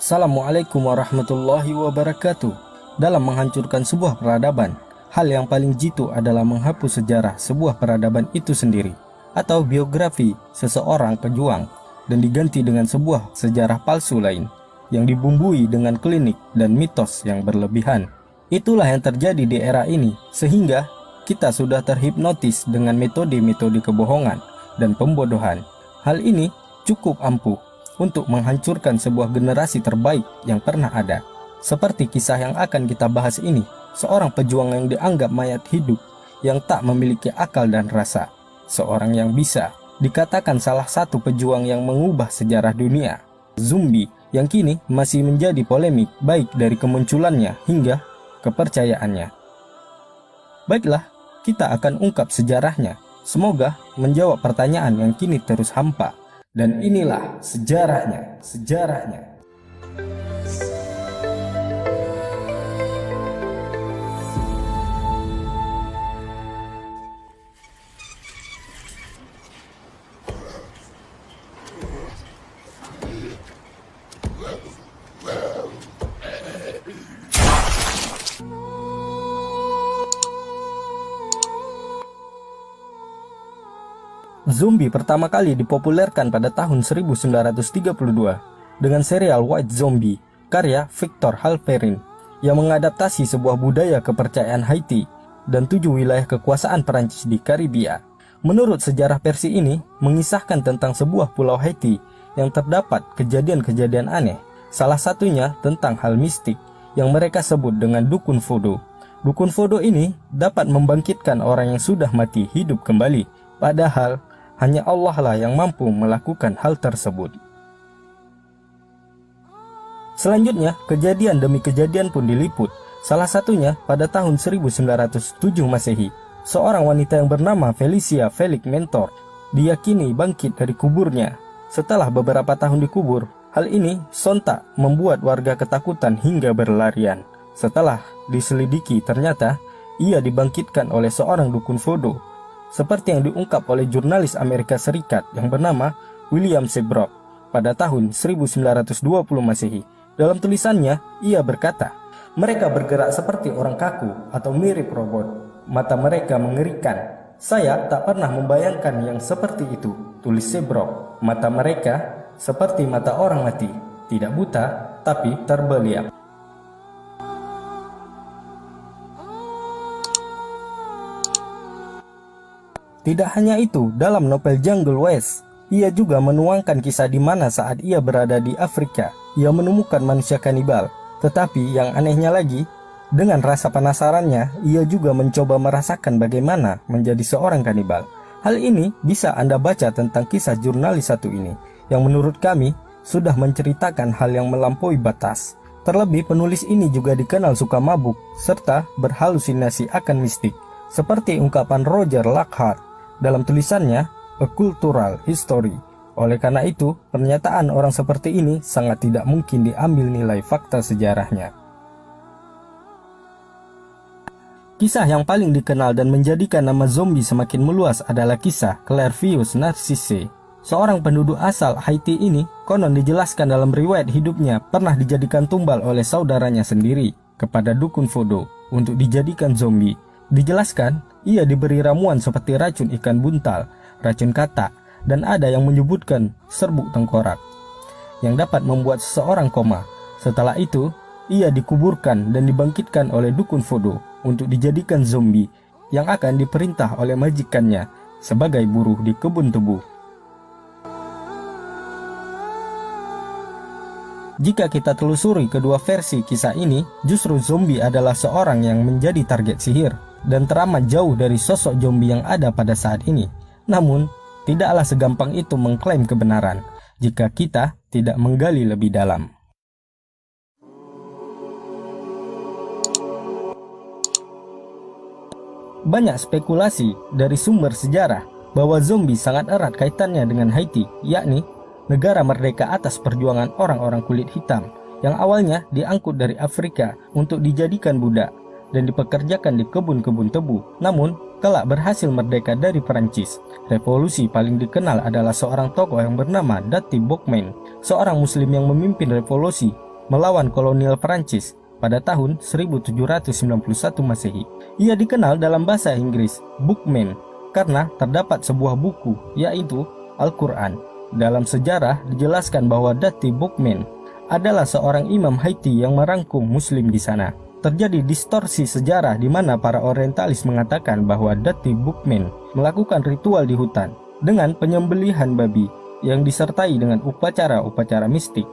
Assalamualaikum warahmatullahi wabarakatuh. Dalam menghancurkan sebuah peradaban, hal yang paling jitu adalah menghapus sejarah sebuah peradaban itu sendiri atau biografi seseorang pejuang dan diganti dengan sebuah sejarah palsu lain yang dibumbui dengan klinik dan mitos yang berlebihan. Itulah yang terjadi di era ini, sehingga kita sudah terhipnotis dengan metode-metode kebohongan dan pembodohan. Hal ini cukup ampuh untuk menghancurkan sebuah generasi terbaik yang pernah ada. Seperti kisah yang akan kita bahas ini, seorang pejuang yang dianggap mayat hidup, yang tak memiliki akal dan rasa. Seorang yang bisa dikatakan salah satu pejuang yang mengubah sejarah dunia. Zombie yang kini masih menjadi polemik baik dari kemunculannya hingga kepercayaannya. Baiklah, kita akan ungkap sejarahnya. Semoga menjawab pertanyaan yang kini terus hampa. Dan inilah sejarahnya. Zombie pertama kali dipopulerkan pada tahun 1932 dengan serial White Zombie karya Victor Halperin yang mengadaptasi sebuah budaya kepercayaan Haiti dan 7 wilayah kekuasaan Perancis di Karibia. Menurut sejarah versi ini mengisahkan tentang sebuah pulau Haiti yang terdapat kejadian-kejadian aneh, salah satunya tentang hal mistik yang mereka sebut dengan dukun voodoo. Dukun voodoo ini dapat membangkitkan orang yang sudah mati hidup kembali, padahal hanya Allah lah yang mampu melakukan hal tersebut. Selanjutnya, kejadian demi kejadian pun diliput. Salah satunya pada tahun 1907 Masehi, seorang wanita yang bernama Felicia Felix Mentor diyakini bangkit dari kuburnya. Setelah beberapa tahun dikubur, hal ini sontak membuat warga ketakutan hingga berlarian. Setelah diselidiki, ternyata ia dibangkitkan oleh seorang dukun voodoo, seperti yang diungkap oleh jurnalis Amerika Serikat yang bernama William Seabrook pada tahun 1920 Masehi. Dalam tulisannya, ia berkata, "Mereka bergerak seperti orang kaku atau mirip robot. Mata mereka mengerikan. Saya tak pernah membayangkan yang seperti itu," tulis Seabrook. "Mata mereka seperti mata orang mati, tidak buta, tapi terbeliak." Tidak hanya itu, dalam novel Jungle West, ia juga menuangkan kisah di mana saat ia berada di Afrika, ia menemukan manusia kanibal. Tetapi yang anehnya lagi, dengan rasa penasarannya, ia juga mencoba merasakan bagaimana menjadi seorang kanibal. Hal ini bisa Anda baca tentang kisah jurnalis satu ini, yang menurut kami sudah menceritakan hal yang melampaui batas. Terlebih penulis ini juga dikenal suka mabuk, serta berhalusinasi akan mistik, seperti ungkapan Roger Lockhart dalam tulisannya A Cultural History. Oleh karena itu, pernyataan orang seperti ini sangat tidak mungkin diambil nilai fakta sejarahnya. Kisah yang paling dikenal dan menjadikan nama zombie semakin meluas adalah kisah Clairvius Narcisse. Seorang penduduk asal Haiti ini konon dijelaskan dalam riwayat hidupnya pernah dijadikan tumbal oleh saudaranya sendiri kepada dukun voodoo untuk dijadikan zombie. Dijelaskan, ia diberi ramuan seperti racun ikan buntal, racun katak, dan ada yang menyebutkan serbuk tengkorak yang dapat membuat seseorang koma. Setelah itu, ia dikuburkan dan dibangkitkan oleh dukun voodoo untuk dijadikan zombie yang akan diperintah oleh majikannya sebagai buruh di kebun tebu. Jika kita telusuri kedua versi kisah ini, justru zombie adalah seorang yang menjadi target sihir dan teramat jauh dari sosok zombie yang ada pada saat ini. Namun, tidaklah segampang itu mengklaim kebenaran jika kita tidak menggali lebih dalam. Banyak spekulasi dari sumber sejarah bahwa zombie sangat erat kaitannya dengan Haiti, yakni negara merdeka atas perjuangan orang-orang kulit hitam yang awalnya diangkut dari Afrika untuk dijadikan budak dan dipekerjakan di kebun-kebun tebu, namun kelak berhasil merdeka dari Perancis. Revolusi paling dikenal adalah seorang tokoh yang bernama Dati Boukman, seorang muslim yang memimpin revolusi melawan kolonial Prancis pada tahun 1791 Masehi. Ia dikenal dalam bahasa Inggris Bookman karena terdapat sebuah buku, yaitu Al-Quran. Dalam sejarah dijelaskan bahwa Dutty Bookman adalah seorang imam Haiti yang merangkum Muslim di sana. Terjadi distorsi sejarah di mana para orientalis mengatakan bahwa Dutty Bookman melakukan ritual di hutan dengan penyembelihan babi yang disertai dengan upacara-upacara mistik.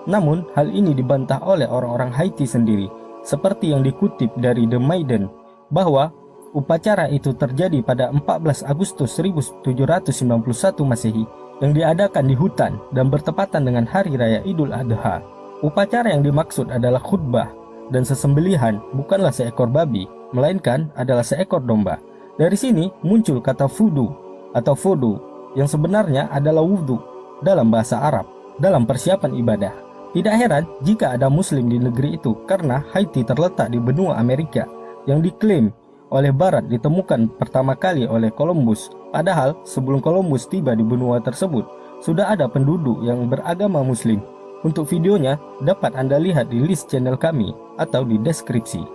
Namun, hal ini dibantah oleh orang-orang Haiti sendiri, seperti yang dikutip dari The Maiden, bahwa upacara itu terjadi pada 14 Agustus 1791 Masehi yang diadakan di hutan dan bertepatan dengan Hari Raya Idul Adha. Upacara yang dimaksud adalah khutbah, dan sesembelihan bukanlah seekor babi, melainkan adalah seekor domba. Dari sini muncul kata voodoo atau voodoo yang sebenarnya adalah wudhu dalam bahasa Arab dalam persiapan ibadah. Tidak heran jika ada Muslim di negeri itu karena Haiti terletak di benua Amerika yang diklaim oleh Barat ditemukan pertama kali oleh Columbus. Padahal sebelum Columbus tiba di benua tersebut, sudah ada penduduk yang beragama Muslim. Untuk videonya dapat Anda lihat di list channel kami atau di deskripsi.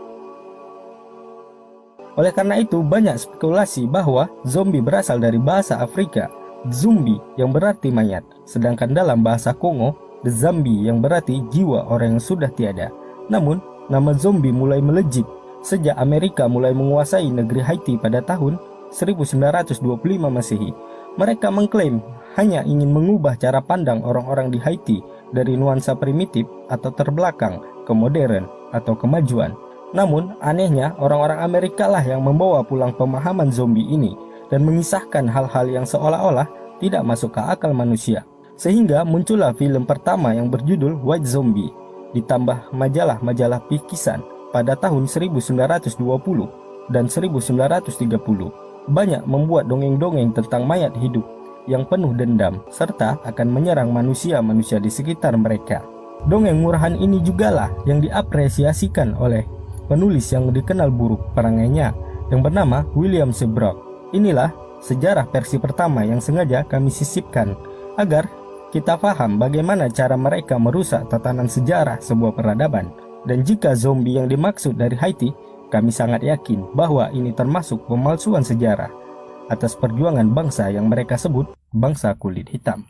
Oleh karena itu banyak spekulasi bahwa zombie berasal dari bahasa Afrika, zumbi yang berarti mayat, sedangkan dalam bahasa Kongo, Zambi yang berarti jiwa orang yang sudah tiada. Namun, nama zombie mulai melejit sejak Amerika mulai menguasai negeri Haiti pada tahun 1925 Masehi. Mereka mengklaim hanya ingin mengubah cara pandang orang-orang di Haiti dari nuansa primitif atau terbelakang ke modern atau kemajuan. Namun, anehnya orang-orang Amerika lah yang membawa pulang pemahaman zombie ini dan mengisahkan hal-hal yang seolah-olah tidak masuk ke akal manusia. Sehingga muncullah film pertama yang berjudul White Zombie, ditambah majalah-majalah pikisan pada tahun 1920 dan 1930. Banyak membuat dongeng-dongeng tentang mayat hidup yang penuh dendam serta akan menyerang manusia-manusia di sekitar mereka. Dongeng murahan ini jugalah yang diapresiasikan oleh penulis yang dikenal buruk perangainya yang bernama William Seabrook. Inilah sejarah versi pertama yang sengaja kami sisipkan agar kita paham bagaimana cara mereka merusak tatanan sejarah sebuah peradaban. Dan jika zombie yang dimaksud dari Haiti, kami sangat yakin bahwa ini termasuk pemalsuan sejarah atas perjuangan bangsa yang mereka sebut bangsa kulit hitam.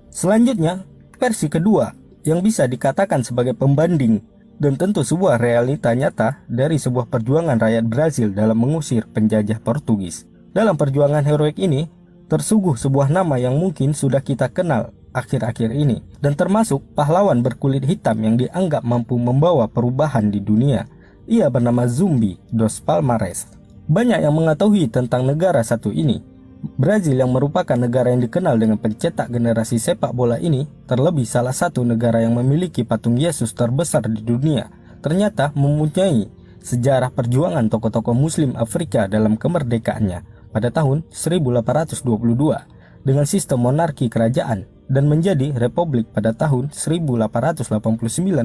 Selanjutnya, versi kedua yang bisa dikatakan sebagai pembanding dan tentu sebuah realita nyata dari sebuah perjuangan rakyat Brazil dalam mengusir penjajah Portugis. Dalam perjuangan heroik ini, tersuguh sebuah nama yang mungkin sudah kita kenal akhir-akhir ini, dan termasuk pahlawan berkulit hitam yang dianggap mampu membawa perubahan di dunia. Ia bernama Zumbi dos Palmares. Banyak yang mengetahui tentang negara satu ini. Brazil yang merupakan negara yang dikenal dengan pencetak generasi sepak bola ini, terlebih salah satu negara yang memiliki patung Yesus terbesar di dunia, ternyata mempunyai sejarah perjuangan tokoh-tokoh Muslim Afrika dalam kemerdekaannya pada tahun 1822 dengan sistem monarki kerajaan dan menjadi republik pada tahun 1889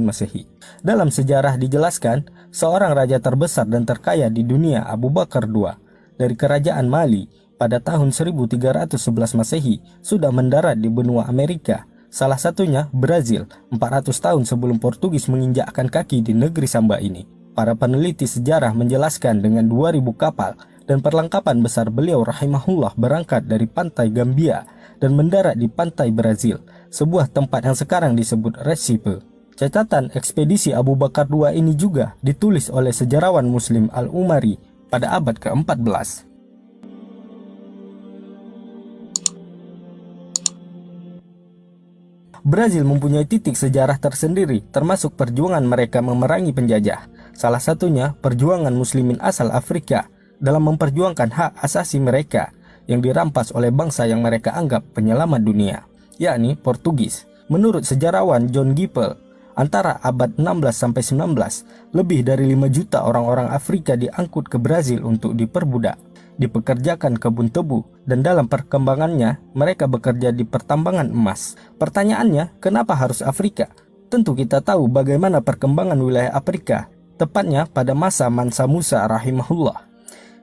Masehi. Dalam sejarah dijelaskan, seorang raja terbesar dan terkaya di dunia, Abu Bakar II, dari kerajaan Mali pada tahun 1311 Masehi sudah mendarat di benua Amerika, salah satunya Brazil, 400 tahun sebelum Portugis menginjakkan kaki di negeri Samba ini. Para peneliti sejarah menjelaskan dengan 2000 kapal dan perlengkapan besar beliau rahimahullah berangkat dari pantai Gambia dan mendarat di pantai Brazil, sebuah tempat yang sekarang disebut Recife. Catatan ekspedisi Abu Bakar II ini juga ditulis oleh sejarawan Muslim Al-Umari pada abad ke-14. Brazil mempunyai titik sejarah tersendiri, termasuk perjuangan mereka memerangi penjajah. Salah satunya perjuangan muslimin asal Afrika dalam memperjuangkan hak asasi mereka yang dirampas oleh bangsa yang mereka anggap penyelamat dunia, yakni Portugis. Menurut sejarawan John Gipel, antara abad 16-19, lebih dari 5 juta orang-orang Afrika diangkut ke Brazil untuk diperbudak, dipekerjakan kebun tebu, dan dalam perkembangannya mereka bekerja di pertambangan emas. Pertanyaannya, kenapa harus Afrika? Tentu kita tahu bagaimana perkembangan wilayah Afrika tepatnya pada masa Mansa Musa rahimahullah,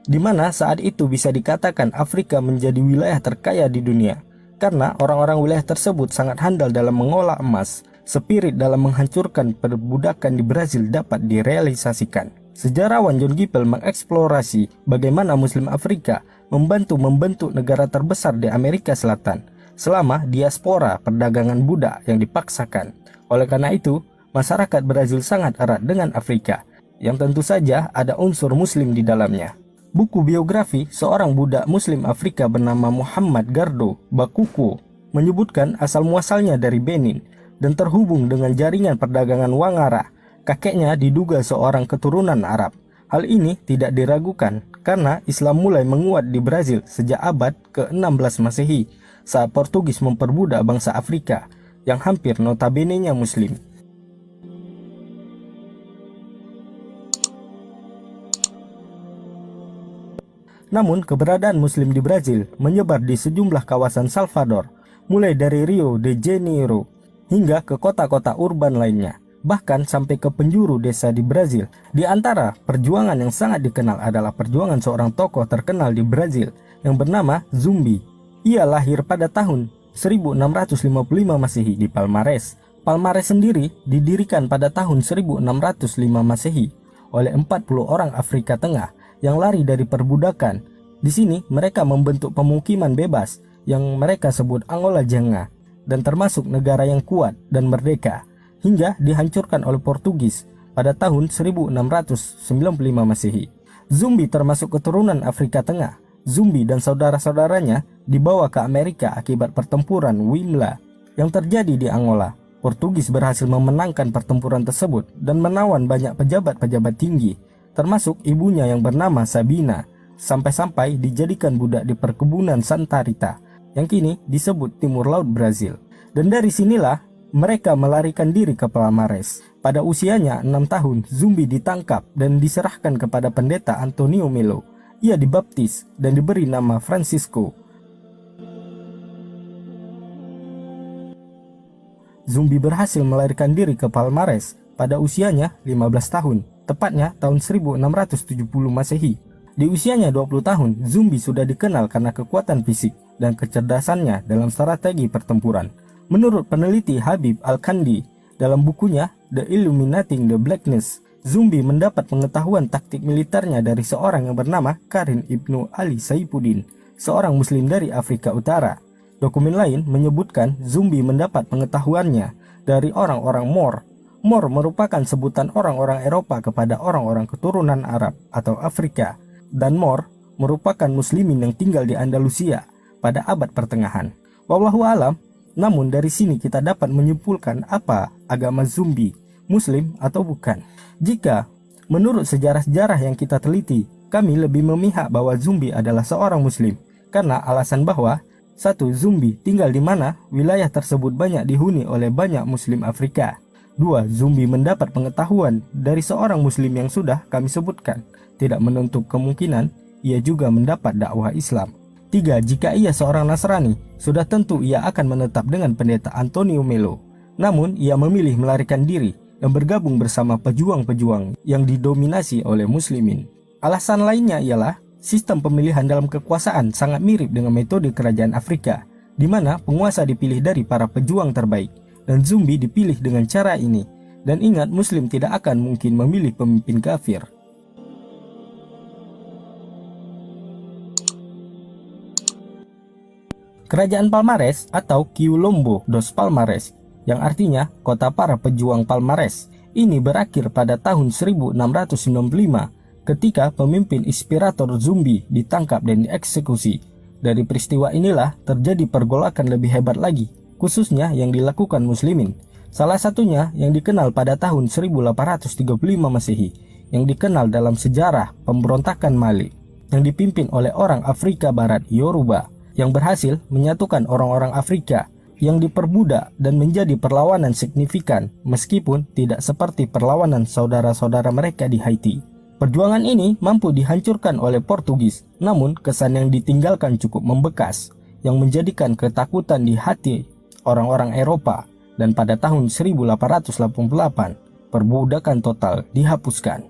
di mana saat itu bisa dikatakan Afrika menjadi wilayah terkaya di dunia, karena orang-orang wilayah tersebut sangat handal dalam mengolah emas. Spirit dalam menghancurkan perbudakan di Brazil dapat direalisasikan. Sejarawan John Gipel mengeksplorasi bagaimana Muslim Afrika membantu membentuk negara terbesar di Amerika Selatan selama diaspora perdagangan budak yang dipaksakan. Oleh karena itu, masyarakat Brazil sangat erat dengan Afrika, yang tentu saja ada unsur Muslim di dalamnya. Buku biografi seorang budak Muslim Afrika bernama Muhammad Gardo Bakuko menyebutkan asal-muasalnya dari Benin dan terhubung dengan jaringan perdagangan Wangara. Kakeknya diduga seorang keturunan Arab. Hal ini tidak diragukan karena Islam mulai menguat di Brazil sejak abad ke-16 Masehi saat Portugis memperbudak bangsa Afrika yang hampir notabene-nya Muslim. Namun keberadaan Muslim di Brazil menyebar di sejumlah kawasan Salvador, mulai dari Rio de Janeiro hingga ke kota-kota urban lainnya, bahkan sampai ke penjuru desa di Brazil. Di antara perjuangan yang sangat dikenal adalah perjuangan seorang tokoh terkenal di Brazil yang bernama Zumbi. Ia lahir pada tahun 1655 Masehi di Palmares. Palmares sendiri didirikan pada tahun 1605 Masehi oleh 40 orang Afrika Tengah yang lari dari perbudakan. Di sini mereka membentuk pemukiman bebas yang mereka sebut Angola Janga, dan termasuk negara yang kuat dan merdeka, hingga dihancurkan oleh Portugis pada tahun 1695 Masehi. Zumbi termasuk keturunan Afrika Tengah. Zumbi dan saudara-saudaranya dibawa ke Amerika akibat pertempuran Wimla yang terjadi di Angola. Portugis berhasil memenangkan pertempuran tersebut dan menawan banyak pejabat-pejabat tinggi, termasuk ibunya yang bernama Sabina, sampai-sampai dijadikan budak di perkebunan Santa Rita yang kini disebut Timur Laut Brazil. Dan dari sinilah mereka melarikan diri ke Palmares. Pada usianya 6 tahun, Zumbi ditangkap dan diserahkan kepada pendeta Antonio Melo. Ia dibaptis dan diberi nama Francisco. Zumbi berhasil melarikan diri ke Palmares pada usianya 15 tahun, tepatnya tahun 1670 Masehi. Di usianya 20 tahun, Zumbi sudah dikenal karena kekuatan fisik dan kecerdasannya dalam strategi pertempuran. Menurut peneliti Habib Al-Kandi dalam bukunya The Illuminating the Blackness, Zumbi mendapat pengetahuan taktik militernya dari seorang yang bernama Karim Ibnu Ali Saifuddin, seorang muslim dari Afrika Utara. Dokumen lain menyebutkan Zumbi mendapat pengetahuannya dari orang-orang Moor. Moor merupakan sebutan orang-orang Eropa kepada orang-orang keturunan Arab atau Afrika, dan Moor merupakan muslimin yang tinggal di Andalusia pada abad pertengahan. Wallahu alam. Namun dari sini kita dapat menyimpulkan apa agama Zumbi, Muslim atau bukan. Jika menurut sejarah-sejarah yang kita teliti, kami lebih memihak bahwa Zumbi adalah seorang Muslim karena alasan bahwa satu, Zumbi tinggal di mana wilayah tersebut banyak dihuni oleh banyak Muslim Afrika. Dua, Zumbi mendapat pengetahuan dari seorang Muslim yang sudah kami sebutkan. Tidak menutup kemungkinan ia juga mendapat dakwah Islam. 3. Jika ia seorang Nasrani, sudah tentu ia akan menetap dengan pendeta Antonio Melo. Namun, ia memilih melarikan diri dan bergabung bersama pejuang-pejuang yang didominasi oleh muslimin. Alasan lainnya ialah sistem pemilihan dalam kekuasaan sangat mirip dengan metode kerajaan Afrika, di mana penguasa dipilih dari para pejuang terbaik, dan Zumbi dipilih dengan cara ini. Dan ingat, muslim tidak akan mungkin memilih pemimpin kafir. Kerajaan Palmares atau Quilombo dos Palmares, yang artinya kota para pejuang Palmares, ini berakhir pada tahun 1695 ketika pemimpin inspirator Zumbi ditangkap dan dieksekusi. Dari peristiwa inilah terjadi pergolakan lebih hebat lagi, khususnya yang dilakukan muslimin. Salah satunya yang dikenal pada tahun 1835 Masehi, yang dikenal dalam sejarah pemberontakan Mali, yang dipimpin oleh orang Afrika Barat Yoruba, yang berhasil menyatukan orang-orang Afrika yang diperbudak dan menjadi perlawanan signifikan meskipun tidak seperti perlawanan saudara-saudara mereka di Haiti. Perjuangan ini mampu dihancurkan oleh Portugis, namun kesan yang ditinggalkan cukup membekas yang menjadikan ketakutan di hati orang-orang Eropa, dan pada tahun 1888 perbudakan total dihapuskan.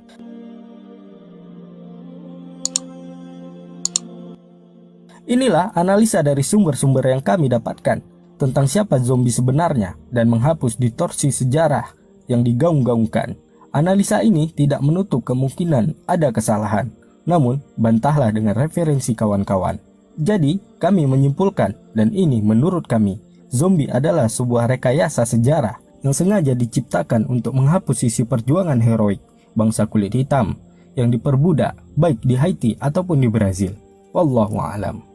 Inilah analisa dari sumber-sumber yang kami dapatkan tentang siapa zombie sebenarnya dan menghapus distorsi sejarah yang digaung-gaungkan. Analisa ini tidak menutup kemungkinan ada kesalahan, namun bantahlah dengan referensi kawan-kawan. Jadi, kami menyimpulkan, dan ini menurut kami, zombie adalah sebuah rekayasa sejarah yang sengaja diciptakan untuk menghapus sisi perjuangan heroik bangsa kulit hitam yang diperbudak baik di Haiti ataupun di Brazil. Wallahu a'lam.